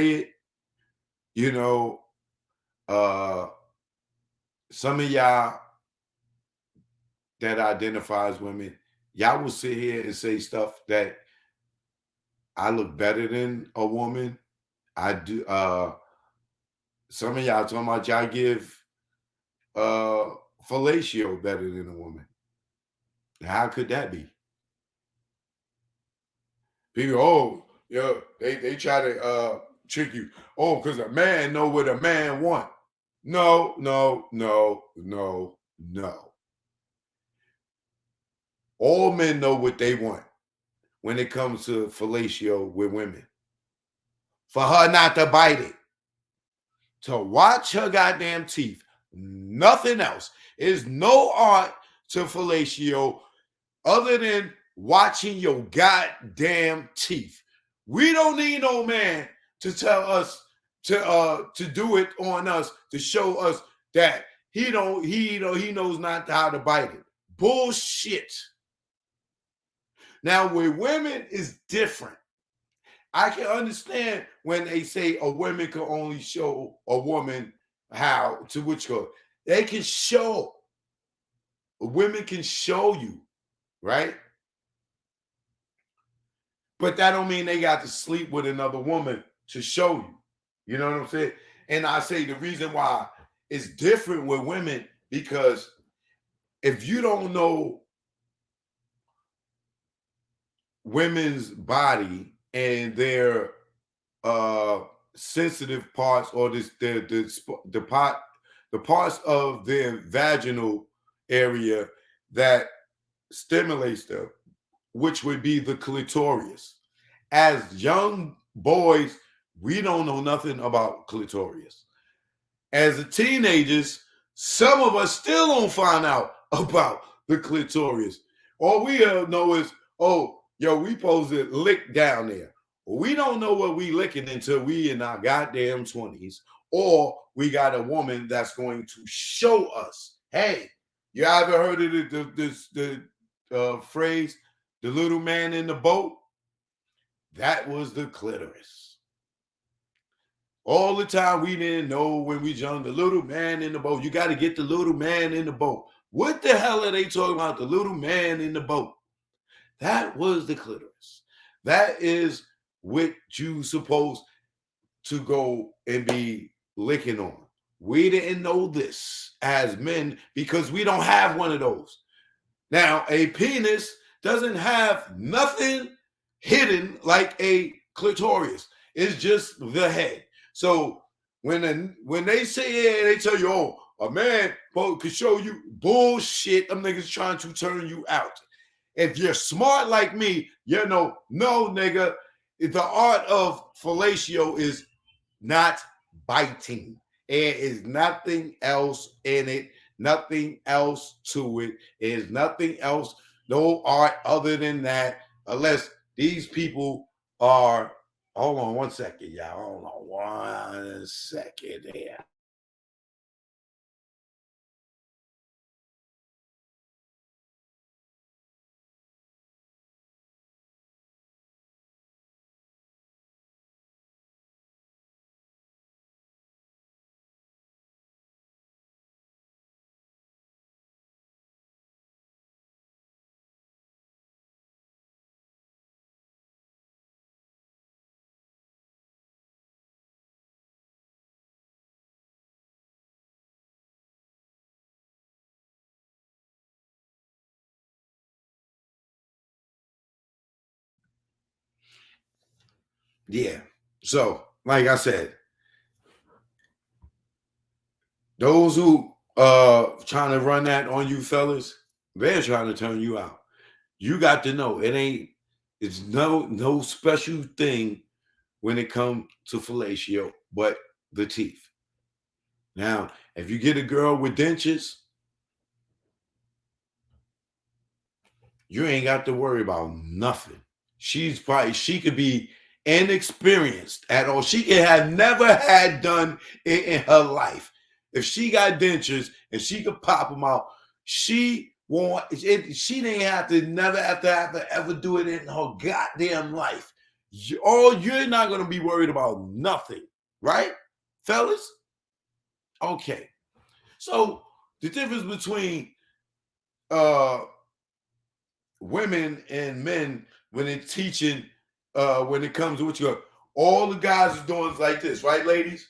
it, you know, uh, some of y'all that identify as women, y'all will sit here and say stuff that I look better than a woman. I do. Some of y'all talking about y'all give uh fellatio better than a woman. How could that be? People, oh, yeah, they try to trick you. Oh, because a man know what a man want. No, no, no, no, no. All men know what they want when it comes to fellatio with women. For her not to bite it, to watch her goddamn teeth, nothing else. There's no art to fellatio other than watching your goddamn teeth. We don't need no man to tell us to do it on us, to show us that he knows not how to bite it. Bullshit. Now with women is different. I can understand when they say a woman can only show a woman how to which go. They can show. Women can show you, right? But that don't mean they got to sleep with another woman to show you. You know what I'm saying? And I say the reason why it's different with women because if you don't know women's body and their sensitive parts or the parts of their vaginal area that stimulates them, which would be the clitoris. As young boys, we don't know nothing about clitoris. As teenagers, some of us still don't find out about the clitoris. All we know is, oh, yo, we supposed to lick down there. We don't know what we licking until we in our goddamn 20s, or we got a woman that's going to show us, hey, you ever heard of the phrase, the little man in the boat? That was the clitoris. All the time we didn't know when we young, the little man in the boat. You got to get the little man in the boat. What the hell are they talking about? The little man in the boat. That was the clitoris. That is what you supposed to go and be licking on. We didn't know this as men because we don't have one of those. Now, a penis doesn't have nothing hidden like a clitoris. It's just the head. So when they say, yeah, they tell you, oh, a man could show you bullshit, them niggas trying to turn you out. If you're smart like me, you know, no, nigga, the art of fellatio is not biting. There is nothing else in it, nothing else to it. There's nothing else, no art other than that, unless these people are. Hold on one second, y'all. Hold on one second here. Yeah. So, like I said, those who trying to run that on you fellas, they're trying to turn you out. You got to know it's no special thing when it comes to fellatio, but the teeth. Now, if you get a girl with dentures, you ain't got to worry about nothing. She could be inexperienced at all. She could have never had done it in her life. If she got dentures and she could pop them out, she won't. She didn't have to never have to ever do it in her goddamn life. You're not going to be worried about nothing, right, fellas? Okay. So the difference between uh women and men when they're teaching, when it comes to what you got, all the guys are doing is like this, right, ladies?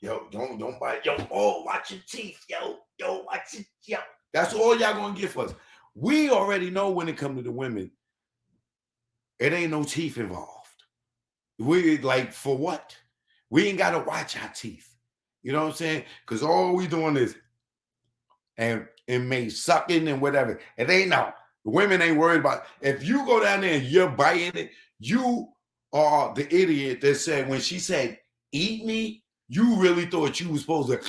Yo, don't bite. Yo, oh, watch your teeth. Yo, watch it. Yo. That's all y'all gonna get for us. We already know when it comes to the women, it ain't no teeth involved. We like for what? We ain't gotta watch our teeth. You know what I'm saying? Because all we doing is and it may sucking and whatever. It ain't no. The women ain't worried about. If you go down there and you're biting it, you are the idiot that said when she said eat me, you really thought you was supposed to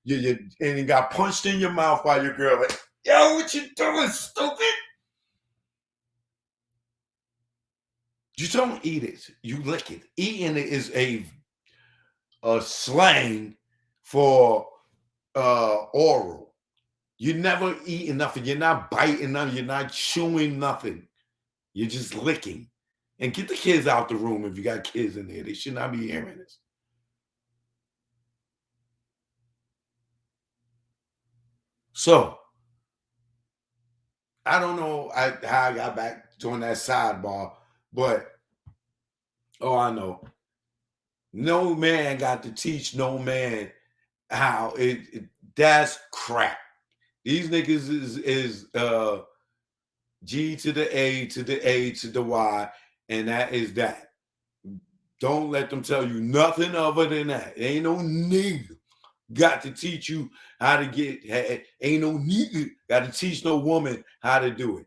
and you got punched in your mouth by your girl. Like, yo, what you doing, stupid? You don't eat it. You lick it. Eating it is a slang for oral. You're never eating nothing. You're not biting nothing. You're not chewing nothing. You're just licking. And get the kids out the room if you got kids in there. They should not be hearing this. So, I don't know how I got back on that sidebar, but I know. No man got to teach no man how that's crap. These niggas is G to the A to the A to the Y, and that is that. Don't let them tell you nothing other than that. Ain't no nigga got to teach you how to get. Ain't no nigga got to teach no woman how to do it.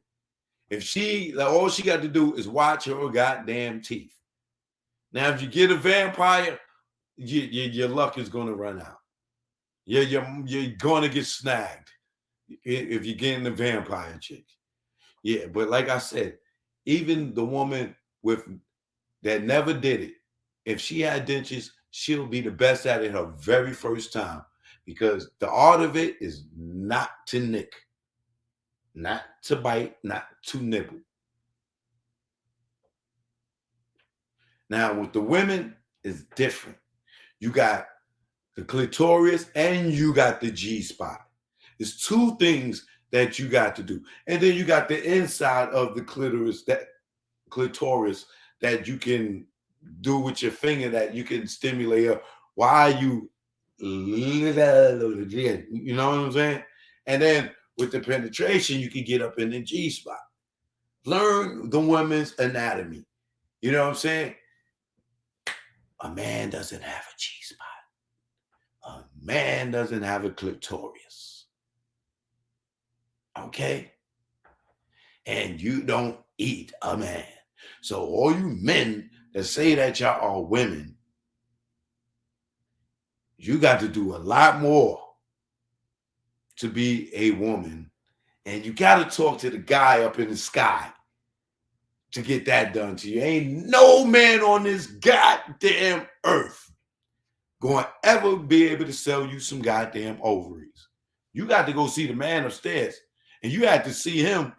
If she, all she got to do is watch her goddamn teeth. Now, if you get a vampire, your luck is going to run out. You're going to get snagged if you're getting the vampire chick. Yeah, but like I said, even the woman with that never did it, if she had dentures, she'll be the best at it her very first time because the art of it is not to nick, not to bite, not to nibble. Now, with the women, it's different. You got the clitoris and you got the G spot. There's two things that you got to do. And then you got the inside of the clitoris that you can do with your finger that you can stimulate her while you know what I'm saying? And then with the penetration, you can get up in the G spot. Learn the woman's anatomy. You know what I'm saying? A man doesn't have a G spot. A man doesn't have a clitoris. Okay? And you don't eat a man. So all you men that say that y'all are women, you got to do a lot more to be a woman. And you got to talk to the guy up in the sky to get that done to you. Ain't no man on this goddamn earth going to ever be able to sell you some goddamn ovaries. You got to go see the man upstairs. And you had to see him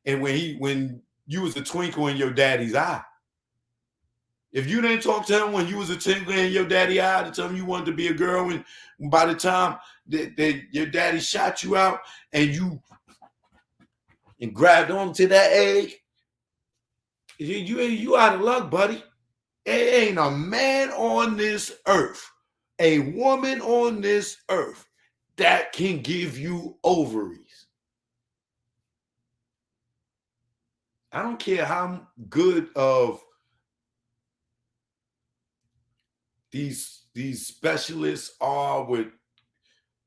and when you was a twinkle in your daddy's eye. If you didn't talk to him when you was a twinkle in your daddy's eye to tell him you wanted to be a girl, and by the time that your daddy shot you out and you grabbed onto that egg, you out of luck, buddy. It ain't a man on this earth, a woman on this earth that can give you ovaries. I don't care how good of these specialists are with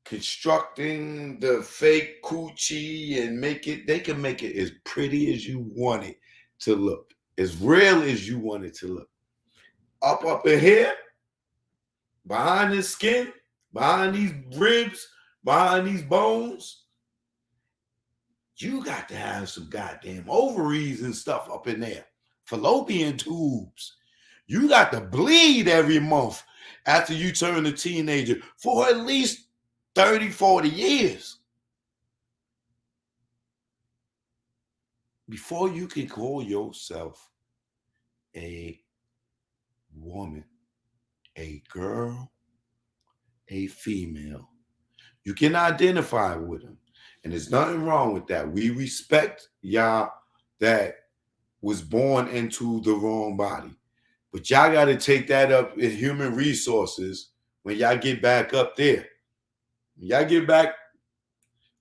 constructing the fake coochie and they can make it as pretty as you want it to look, as real as you want it to look. Up in here, behind this skin, behind these ribs, behind these bones, you got to have some goddamn ovaries and stuff up in there. Fallopian tubes. You got to bleed every month after you turn a teenager for at least 30, 40 years. Before you can call yourself a woman, a girl, a female. You can identify with them. And there's nothing wrong with that. We respect y'all that was born into the wrong body. But y'all got to take that up in human resources when y'all get back up there. When y'all get back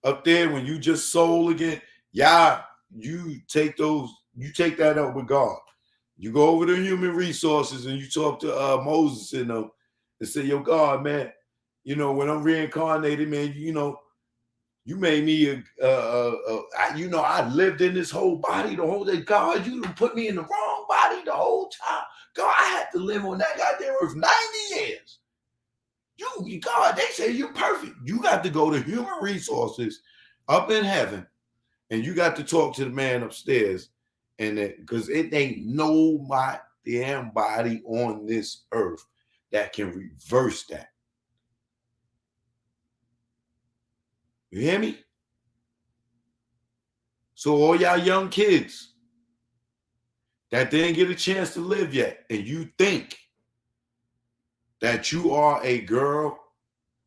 up there, when you just soul again, y'all, you take that up with God. You go over to human resources and you talk to Moses and them and say, yo, God, man, when I'm reincarnated, man, you made me I lived in this whole body the whole day. God, you put me in the wrong body the whole time. God, I had to live on that goddamn earth 90 years. God, they say you're perfect. You got to go to human resources up in heaven, and you got to talk to the man upstairs, and because it ain't no my damn body on this earth that can reverse that. You hear me? So all y'all young kids that didn't get a chance to live yet, and you think that you are a girl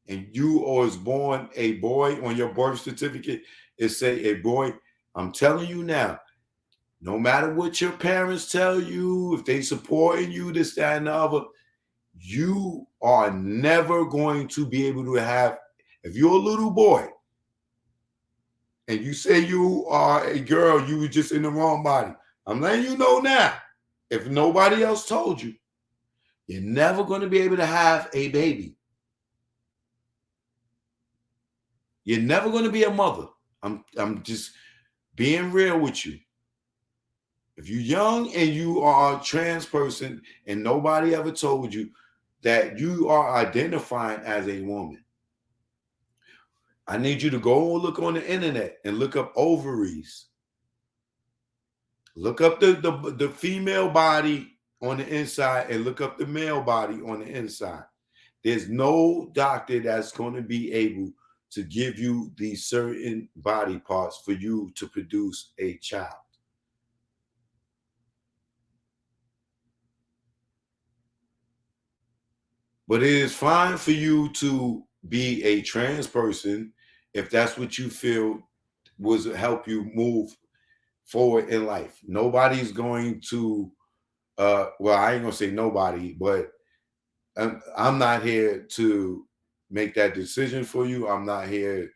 and you was born a boy on your birth certificate, it say a boy. I'm telling you now, no matter what your parents tell you, if they supporting you, this, that, and the other, you are never going to be able to have, if you're a little boy and you say you are a girl, you were just in the wrong body. I'm letting you know now, if nobody else told you, you're never going to be able to have a baby. You're never going to be a mother. I'm just being real with you. If you're young and you are a trans person and nobody ever told you that you are identifying as a woman, I need you to go look on the internet and look up ovaries. Look up the female body on the inside and look up the male body on the inside. There's no doctor that's going to be able to give you these certain body parts for you to produce a child. But it is fine for you to be a trans person if that's what you feel was help you move forward in life. Nobody's going to well, I ain't gonna say nobody, but I'm not here to make that decision for you. I'm not here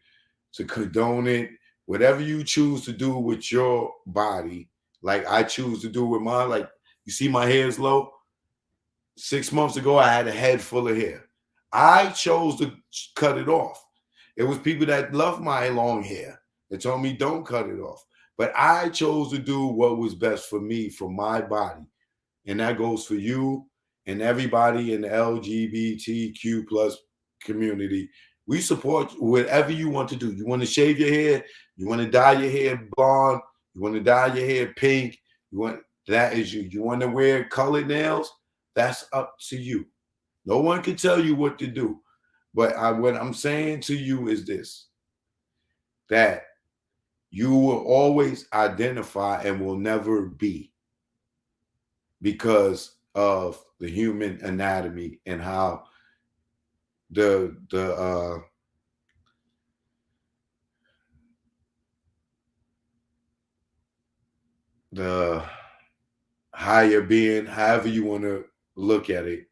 to condone it. Whatever you choose to do with your body, like I choose to do with mine, like you see my hair is low. 6 months ago, I had a head full of hair. I chose to cut it off. It was people that love my long hair that told me don't cut it off. But I chose to do what was best for me, for my body. And that goes for you and everybody in the LGBTQ plus community. We support whatever you want to do. You want to shave your hair, you want to dye your hair blonde, you want to dye your hair pink, that is you. You want to wear colored nails, that's up to you. No one can tell you what to do. But what I'm saying to you is this, that you will always identify and will never be, because of the human anatomy and how the higher being, however you want to look at it,